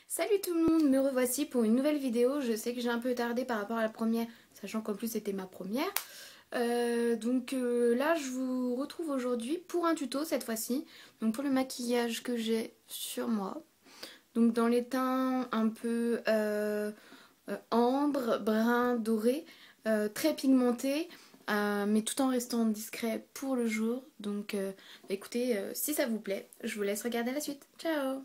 Salut tout le monde, me revoici pour une nouvelle vidéo. Je sais que j'ai un peu tardé par rapport à la première, sachant qu'en plus c'était ma première. Là je vous retrouve aujourd'hui pour un tuto cette fois-ci. Donc pour le maquillage que j'ai sur moi. Donc dans les teints un peu ambre, brun, doré, très pigmenté. Mais tout en restant discret pour le jour. Donc écoutez, si ça vous plaît, je vous laisse regarder la suite. Ciao!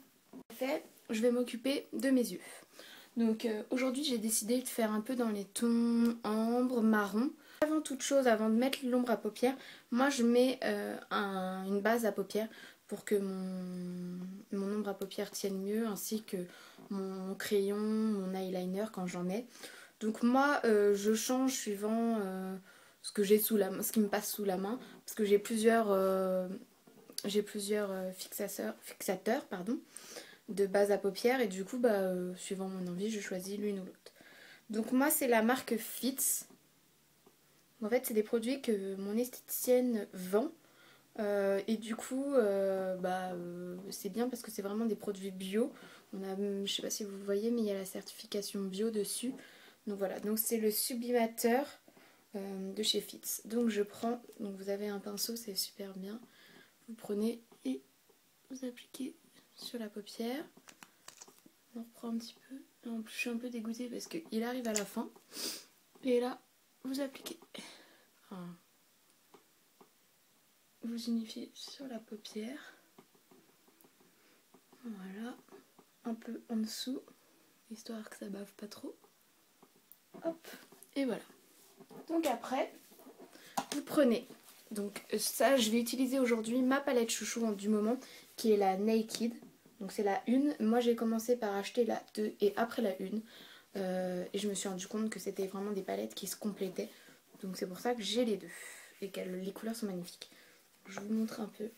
Je vais m'occuper de mes yeux. Donc aujourd'hui j'ai décidé de faire un peu dans les tons ambre, marron. Avant toute chose, avant de mettre l'ombre à paupières, moi je mets une base à paupières pour que mon ombre à paupières tienne mieux, ainsi que mon crayon, mon eyeliner quand j'en ai. Donc moi je change suivant ce que j'ai sous la main, ce qui me passe sous la main, parce que j'ai plusieurs fixateurs, pardon, de base à paupières, et du coup suivant mon envie je choisis l'une ou l'autre. Donc moi c'est la marque Fitz. En fait c'est des produits que mon esthéticienne vend et du coup c'est bien parce que c'est vraiment des produits bio. Je sais pas si vous voyez, mais il y a la certification bio dessus. Donc voilà, donc c'est le sublimateur de chez Fitz. Donc je prends, donc vous avez un pinceau, c'est super bien. Vous prenez et vous appliquez sur la paupière. On reprend un petit peu. En plus, je suis un peu dégoûtée parce qu'il arrive à la fin. Et là, vous appliquez. Enfin, vous unifiez sur la paupière. Voilà. Un peu en dessous, histoire que ça bave pas trop. Hop. Et voilà. Donc après, vous prenez. Donc ça, je vais utiliser aujourd'hui ma palette chouchou du moment, qui est la Naked. Donc c'est la 1. Moi, j'ai commencé par acheter la 2 et après la 1. Et je me suis rendu compte que c'était vraiment des palettes qui se complétaient. Donc c'est pour ça que j'ai les deux. Et que les couleurs sont magnifiques. Je vous montre un peu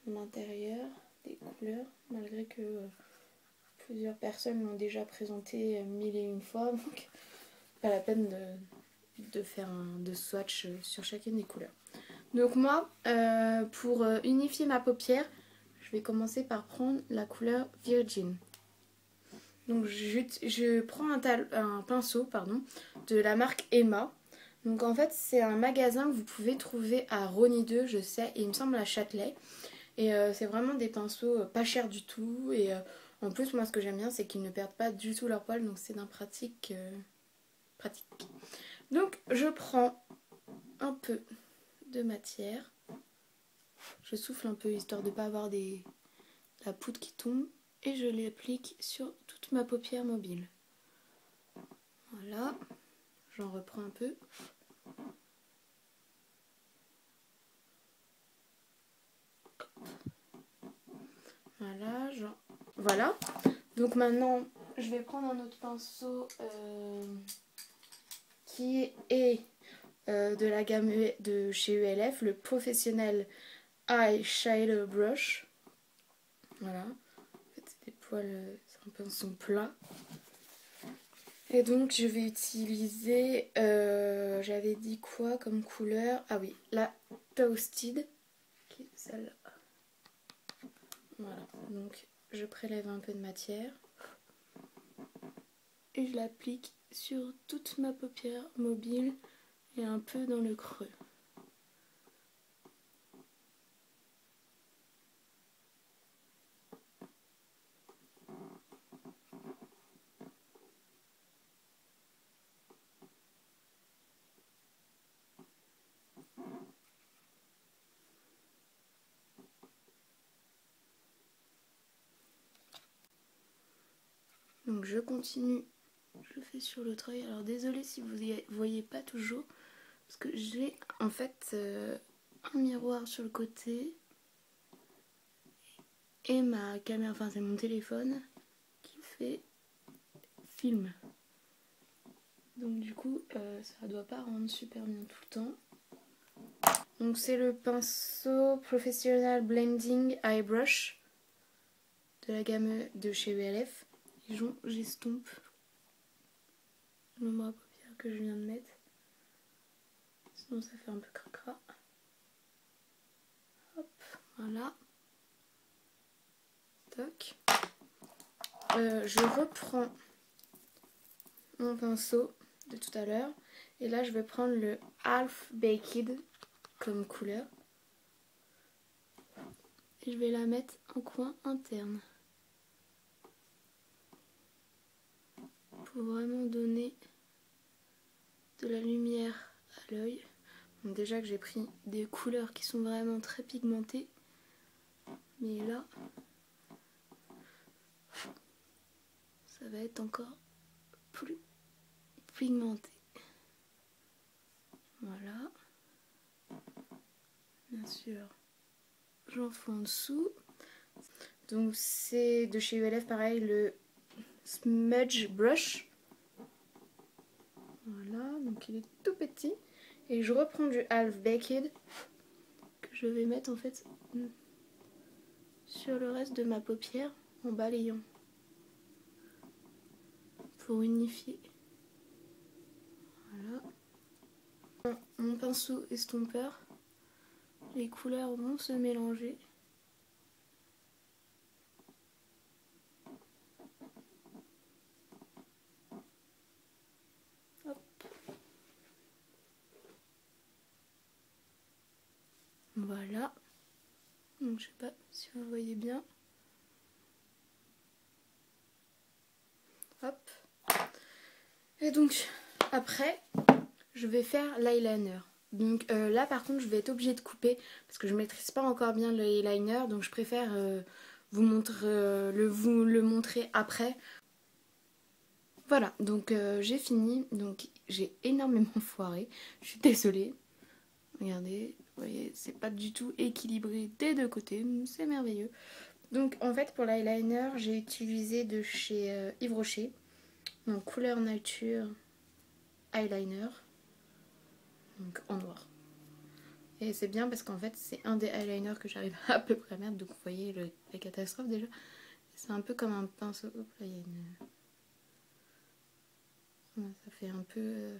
l'intérieur des couleurs. Malgré que plusieurs personnes l'ont déjà présenté mille et une fois. Donc pas la peine de faire de swatch sur chacune des couleurs. Donc moi, pour unifier ma paupière, je vais commencer par prendre la couleur Virgin. Donc je prends un pinceau de la marque Emma. Donc en fait c'est un magasin que vous pouvez trouver à Rosny 2, je sais, et il me semble à Châtelet. Et c'est vraiment des pinceaux pas chers du tout. Et en plus moi ce que j'aime bien c'est qu'ils ne perdent pas du tout leur poil, donc c'est d'un pratique. Donc je prends un peu de matière. Je souffle un peu histoire de ne pas avoir la poudre qui tombe. Et je l'applique sur toute ma paupière mobile. Voilà. J'en reprends un peu. Voilà, voilà. Donc maintenant, je vais prendre un autre pinceau qui est de la gamme de chez ELF, le Professionnel Eyeshadow Brush. Voilà. En fait, c'est des poils, c'est un pinceau plat. Et donc je vais utiliser, j'avais dit quoi comme couleur? Ah oui, la Toasted, qui est celle-là. Voilà, donc je prélève un peu de matière et je l'applique sur toute ma paupière mobile et un peu dans le creux. Donc je continue, je fais sur l'autre œil. Alors désolée si vous ne voyez pas toujours, parce que j'ai en fait un miroir sur le côté et ma caméra, enfin c'est mon téléphone qui fait film. Donc du coup ça doit pas rendre super bien tout le temps. Donc c'est le pinceau Professional Blending Eye Brush de la gamme de chez ELF. Et j'estompe l'ombre à paupières que je viens de mettre. Sinon ça fait un peu cracra. Hop, Voilà. Toc. Je reprends mon pinceau de tout à l'heure. Et là, je vais prendre le Half Baked comme couleur. Et je vais la mettre en coin interne. Pour vraiment donner de la lumière à l'œil. Donc déjà que j'ai pris des couleurs qui sont vraiment très pigmentées. Mais là, ça va être encore plus pigmenté. Voilà. Bien sûr, j'en fais en dessous. Donc c'est de chez ULF pareil, le Smudge Brush. Voilà, donc il est tout petit. Et je reprends du Half Baked que je vais mettre en fait sur le reste de ma paupière en balayant. Pour unifier. Voilà. Mon pinceau estompeur, les couleurs vont se mélanger. Hop. Voilà. Donc je sais pas si vous voyez bien. Hop. Et donc après, je vais faire l'eyeliner. Donc là par contre je vais être obligée de couper parce que je maîtrise pas encore bien le eyeliner, donc je préfère vous le montrer après. Voilà, donc j'ai fini, donc j'ai énormément foiré, je suis désolée. Regardez, vous voyez, c'est pas du tout équilibré des deux côtés, c'est merveilleux. Donc en fait pour l'eyeliner j'ai utilisé de chez Yves Rocher, donc couleur nature eyeliner, donc en noir. Et c'est bien parce qu'en fait c'est un des eyeliners que j'arrive à peu près à mettre, donc vous voyez la catastrophe déjà. C'est un peu comme un pinceau, hop là il y a une... Ça fait un peu...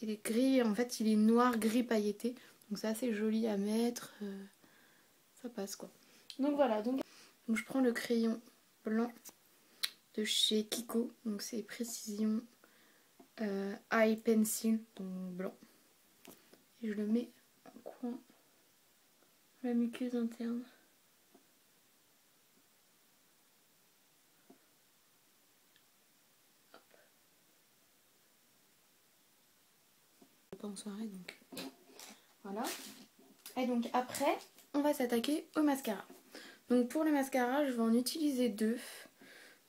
Il est gris, en fait il est noir gris pailleté, donc c'est assez joli à mettre, ça passe quoi. Donc voilà, donc je prends le crayon blanc de chez Kiko, donc c'est Précision Eye Pencil, donc blanc. Et je le mets en coin la muqueuse interne. Pas en soirée donc voilà. Et donc après on va s'attaquer au mascara. Donc pour le mascara je vais en utiliser deux.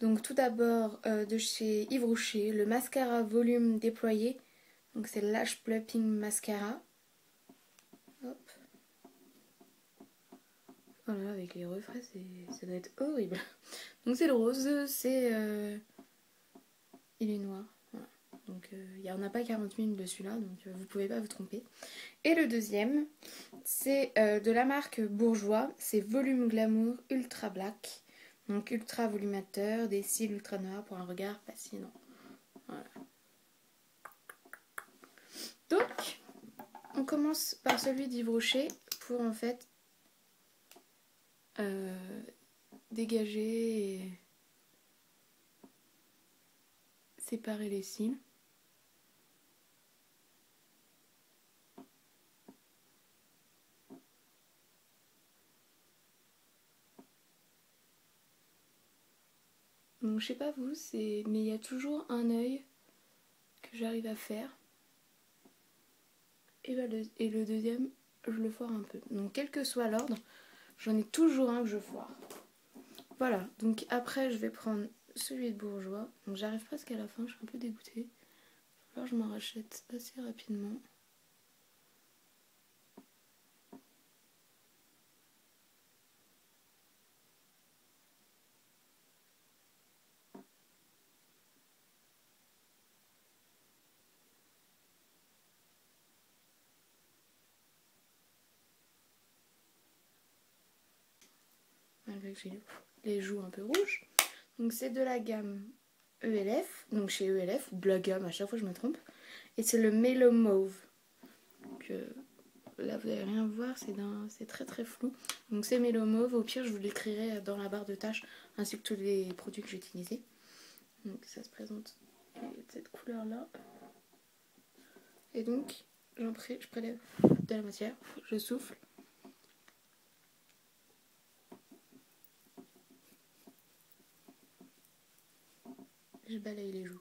Donc tout d'abord de chez Yves Rocher, le mascara volume déployé. Donc c'est Lash Plumping Mascara. Hop. Voilà, avec les refrains ça doit être horrible. Donc c'est le rose, c'est il est noir. Voilà. Donc il n'y en a pas 40 000 de celui-là, donc vous pouvez pas vous tromper. Et le deuxième, c'est de la marque Bourjois, c'est Volume Glamour Ultra Black. Donc ultra volumateur, des cils ultra noirs pour un regard fascinant. Voilà. Donc, on commence par celui d'Yves Rocher pour en fait dégager et séparer les cils. Donc je sais pas vous, mais il y a toujours un œil que j'arrive à faire. Et le deuxième, je le foire un peu. Donc quel que soit l'ordre, j'en ai toujours un que je foire. Voilà, donc après je vais prendre celui de Bourjois. Donc j'arrive presque à la fin, je suis un peu dégoûtée. Alors je m'en rachète assez rapidement. Malgré que j'ai les joues un peu rouges. Donc c'est de la gamme ELF, donc chez ELF, ou de la gamme, à chaque fois je me trompe. Et c'est le Mellow Mauve. Donc là vous n'allez rien voir, c'est très très flou. Donc c'est Mélo Mauve, au pire je vous l'écrirai dans la barre de tâches ainsi que tous les produits que j'ai utilisés. Donc ça se présente de cette couleur là. Et donc je prélève de la matière, je souffle. Je balaye les joues.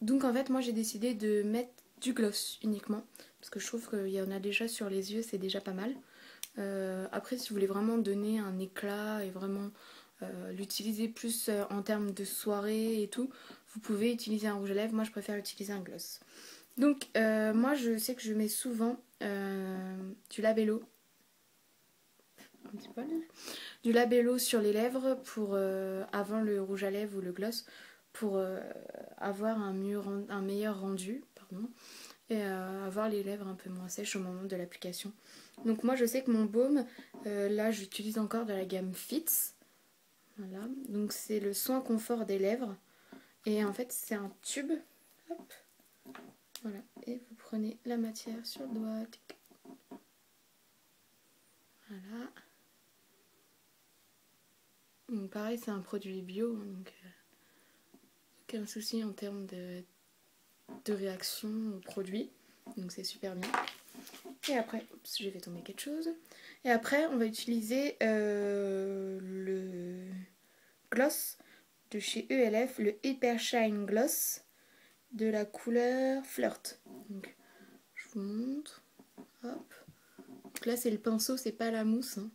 Donc en fait moi j'ai décidé de mettre du gloss uniquement parce que je trouve qu'il y en a déjà sur les yeux, c'est déjà pas mal. Après si vous voulez vraiment donner un éclat et vraiment l'utiliser plus en termes de soirée et tout, vous pouvez utiliser un rouge à lèvres. Moi je préfère utiliser un gloss. Donc moi je sais que je mets souvent du labello, un petit poil, du labello sur les lèvres pour avant le rouge à lèvres ou le gloss pour avoir un meilleur rendu, pardon, et avoir les lèvres un peu moins sèches au moment de l'application. Donc moi je sais que mon baume, là j'utilise encore de la gamme Fits. Voilà, donc c'est le soin confort des lèvres. Et en fait c'est un tube. Hop. Voilà, et vous prenez la matière sur le doigt. Voilà. Donc pareil c'est un produit bio, donc aucun souci en termes de réaction au produit. Donc c'est super bien. Et après, oups, j'ai fait tomber quelque chose. Et après on va utiliser le gloss de chez ELF, le Hyper Shine Gloss de la couleur Flirt. Donc je vous montre. Hop. Donc là c'est le pinceau, c'est pas la mousse. Hein,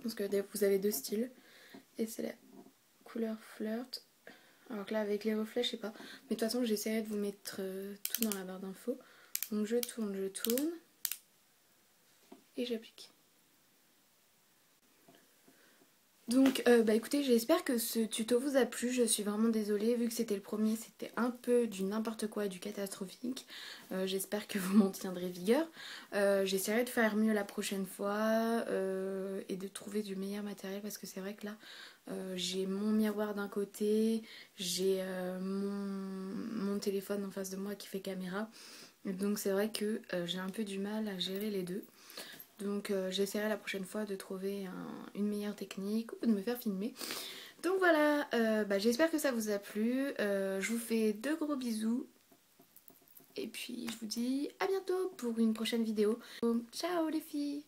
parce que vous avez deux styles. Et c'est la couleur Flirt. Alors que là avec les reflets je sais pas. Mais de toute façon j'essaierai de vous mettre tout dans la barre d'infos. Donc je tourne et j'applique. Donc bah écoutez, j'espère que ce tuto vous a plu. Je suis vraiment désolée, vu que c'était le premier, c'était un peu du n'importe quoi, du catastrophique. J'espère que vous m'en tiendrez vigueur. J'essaierai de faire mieux la prochaine fois et de trouver du meilleur matériel, parce que c'est vrai que là j'ai mon miroir d'un côté, j'ai mon téléphone en face de moi qui fait caméra. Donc c'est vrai que j'ai un peu du mal à gérer les deux. Donc j'essaierai la prochaine fois de trouver une meilleure technique ou de me faire filmer. Donc voilà, bah, j'espère que ça vous a plu. Je vous fais de gros bisous. Et puis je vous dis à bientôt pour une prochaine vidéo. Ciao les filles!